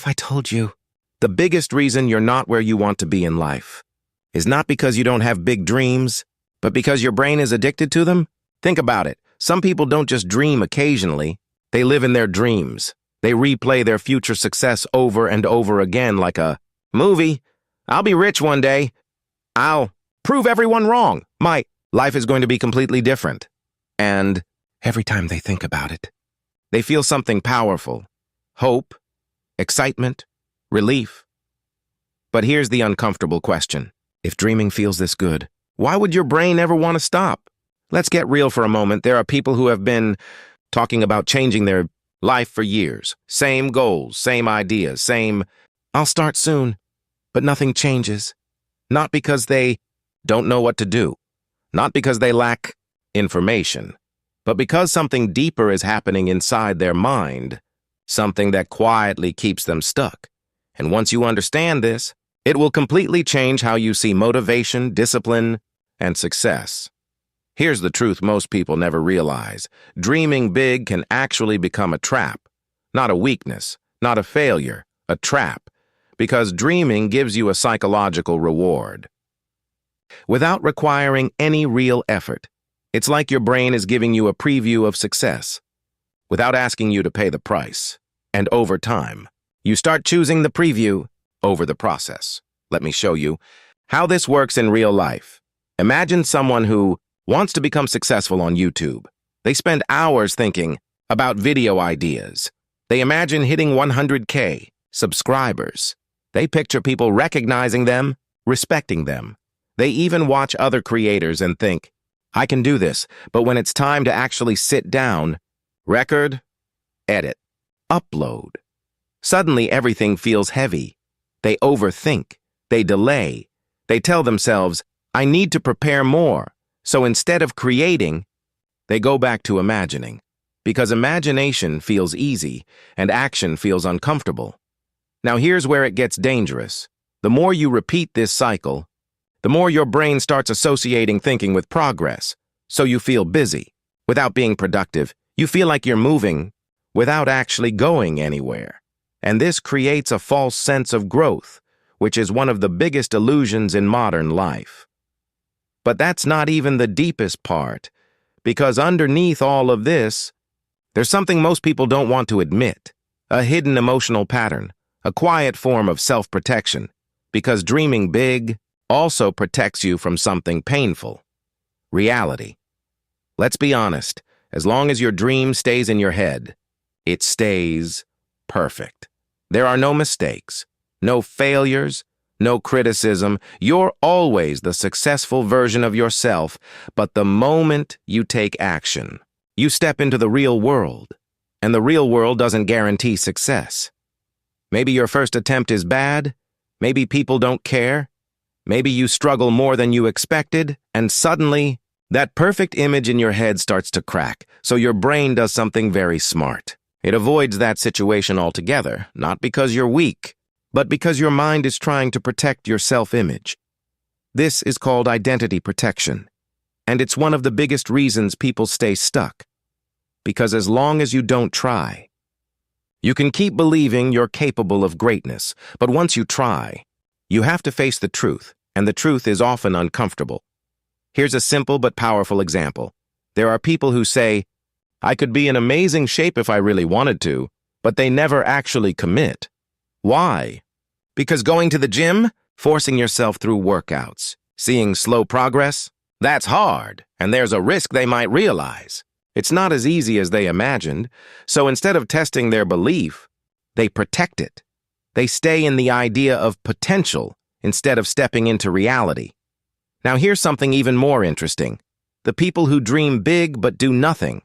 if I told you? The biggest reason you're not where you want to be in life is not because you don't have big dreams, but because your brain is addicted to them. Think about it. Some people don't just dream occasionally. They live in their dreams. They replay their future success over and over again like a movie. I'll be rich one day. I'll prove everyone wrong. My life is going to be completely different. And every time they think about it, they feel something powerful. Hope, excitement, relief. But here's the uncomfortable question. If dreaming feels this good, why would your brain ever want to stop? Let's get real for a moment. There are people who have been talking about changing their life for years. Same goals, same ideas, same, I'll start soon. But nothing changes. Not because they don't know what to do. Not because they lack information. But because something deeper is happening inside their mind. Something that quietly keeps them stuck. And once you understand this, it will completely change how you see motivation, discipline, and success. Here's the truth most people never realize. Dreaming big can actually become a trap. Not a weakness, not a failure, a trap. Because dreaming gives you a psychological reward. Without requiring any real effort, it's like your brain is giving you a preview of success. Without asking you to pay the price. And over time, you start choosing the preview over the process. Let me show you how this works in real life. Imagine someone who wants to become successful on YouTube. They spend hours thinking about video ideas. They imagine hitting 100K subscribers. They picture people recognizing them, respecting them. They even watch other creators and think, I can do this. But when it's time to actually sit down, record, edit, upload, suddenly everything feels heavy. They overthink. They delay. They tell themselves, I need to prepare more. So instead of creating, they go back to imagining. Because imagination feels easy and action feels uncomfortable. Now here's where it gets dangerous. The more you repeat this cycle, the more your brain starts associating thinking with progress. So you feel busy. Without being productive, you feel like you're moving without actually going anywhere. And this creates a false sense of growth, which is one of the biggest illusions in modern life. But that's not even the deepest part, because underneath all of this, there's something most people don't want to admit, a hidden emotional pattern, a quiet form of self-protection, because dreaming big also protects you from something painful, reality. Let's be honest, as long as your dream stays in your head, it stays perfect. There are no mistakes, no failures, no criticism. You're always the successful version of yourself, but the moment you take action, you step into the real world, and the real world doesn't guarantee success. Maybe your first attempt is bad, maybe people don't care, maybe you struggle more than you expected, and suddenly, that perfect image in your head starts to crack, so your brain does something very smart. It avoids that situation altogether, not because you're weak, but because your mind is trying to protect your self-image. This is called identity protection, and it's one of the biggest reasons people stay stuck. Because as long as you don't try, you can keep believing you're capable of greatness, but once you try, you have to face the truth, and the truth is often uncomfortable. Here's a simple but powerful example. There are people who say, I could be in amazing shape if I really wanted to, but they never actually commit. Why? Because going to the gym, forcing yourself through workouts, seeing slow progress, that's hard, and there's a risk they might realize. It's not as easy as they imagined, so instead of testing their belief, they protect it. They stay in the idea of potential instead of stepping into reality. Now here's something even more interesting. The people who dream big but do nothing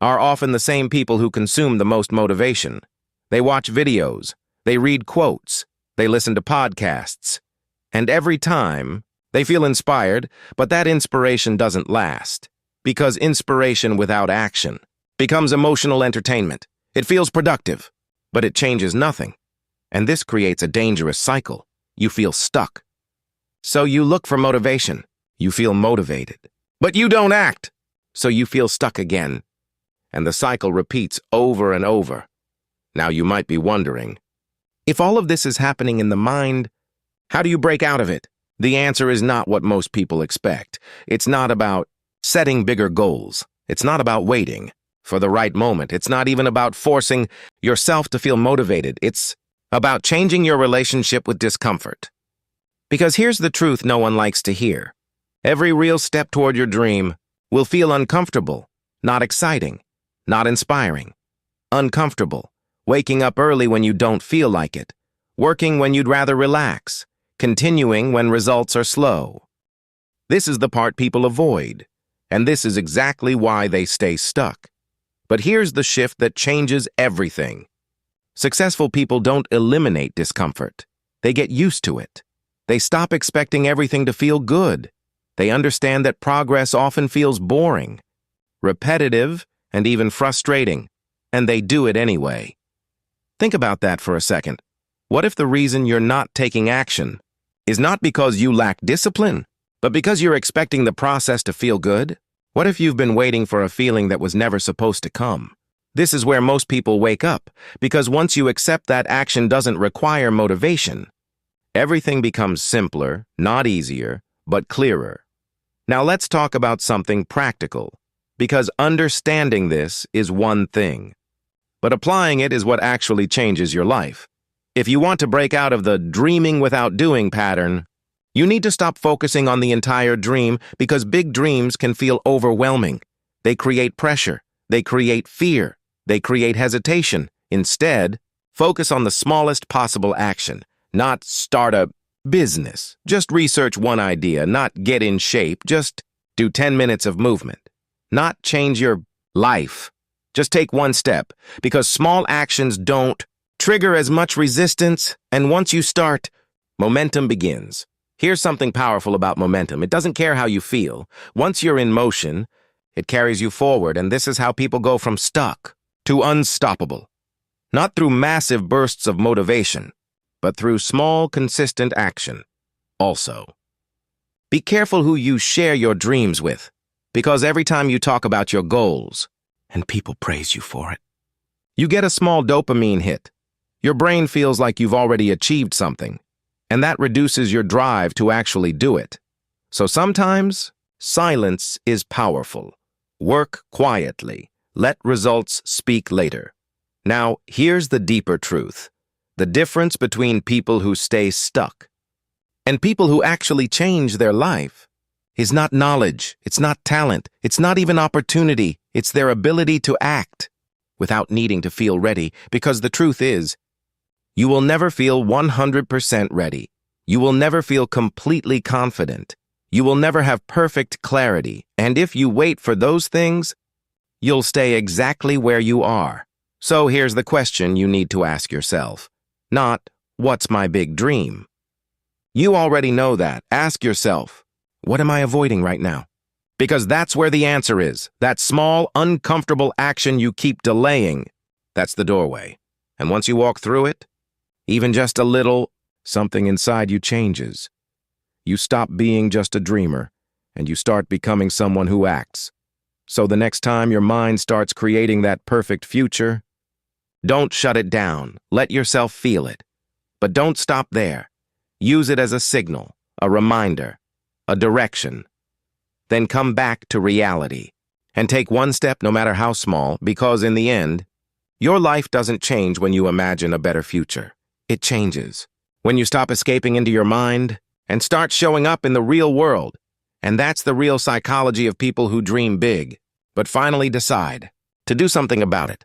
are often the same people who consume the most motivation. They watch videos, they read quotes, they listen to podcasts, and every time they feel inspired, but that inspiration doesn't last. Because inspiration without action becomes emotional entertainment. It feels productive, but it changes nothing. And this creates a dangerous cycle. You feel stuck. So you look for motivation. You feel motivated. But you don't act. So you feel stuck again. And the cycle repeats over and over. Now you might be wondering, If all of this is happening in the mind, how do you break out of it? The answer is not what most people expect. It's not about setting bigger goals. It's not about waiting for the right moment. It's not even about forcing yourself to feel motivated. It's about changing your relationship with discomfort. Because here's the truth no one likes to hear. Every real step toward your dream will feel uncomfortable, not exciting, not inspiring. Uncomfortable, waking up early when you don't feel like it, working when you'd rather relax, continuing when results are slow. This is the part people avoid, and this is exactly why they stay stuck. But here's the shift that changes everything. Successful people don't eliminate discomfort. They get used to it. They stop expecting everything to feel good. They understand that progress often feels boring, repetitive, and even frustrating, and they do it anyway. Think about that for a second. What if the reason you're not taking action is not because you lack discipline, but because you're expecting the process to feel good? What if you've been waiting for a feeling that was never supposed to come? This is where most people wake up, because once you accept that action doesn't require motivation, everything becomes simpler, not easier, but clearer. Now let's talk about something practical, because understanding this is one thing, but applying it is what actually changes your life. If you want to break out of the dreaming without doing pattern, you need to stop focusing on the entire dream, because big dreams can feel overwhelming. They create pressure, they create fear, they create hesitation. Instead, focus on the smallest possible action. Not start a business. Just research one idea, not get in shape. Just do 10 minutes of movement. Not change your life. Just take one step, because small actions don't trigger as much resistance, and once you start, momentum begins. Here's something powerful about momentum. It doesn't care how you feel. Once you're in motion, it carries you forward, and this is how people go from stuck to unstoppable. Not through massive bursts of motivation, but through small, consistent action. Also, be careful who you share your dreams with, because every time you talk about your goals, and people praise you for it, you get a small dopamine hit. Your brain feels like you've already achieved something, and that reduces your drive to actually do it. So sometimes, silence is powerful. Work quietly. Let results speak later. Now, here's the deeper truth. The difference between people who stay stuck and people who actually change their life is not knowledge, it's not talent, it's not even opportunity, it's their ability to act without needing to feel ready, because the truth is, you will never feel 100% ready. You will never feel completely confident. You will never have perfect clarity, and if you wait for those things, you'll stay exactly where you are. So here's the question you need to ask yourself. Not, what's my big dream? You already know that. Ask yourself, what am I avoiding right now? Because that's where the answer is. That small, uncomfortable action you keep delaying, that's the doorway. And once you walk through it, even just a little, something inside you changes. You stop being just a dreamer, and you start becoming someone who acts. So the next time your mind starts creating that perfect future, don't shut it down. Let yourself feel it. But don't stop there. Use it as a signal, a reminder, a direction. Then come back to reality and take one step, no matter how small, because in the end, your life doesn't change when you imagine a better future. It changes when you stop escaping into your mind and start showing up in the real world. And that's the real psychology of people who dream big, but finally decide to do something about it.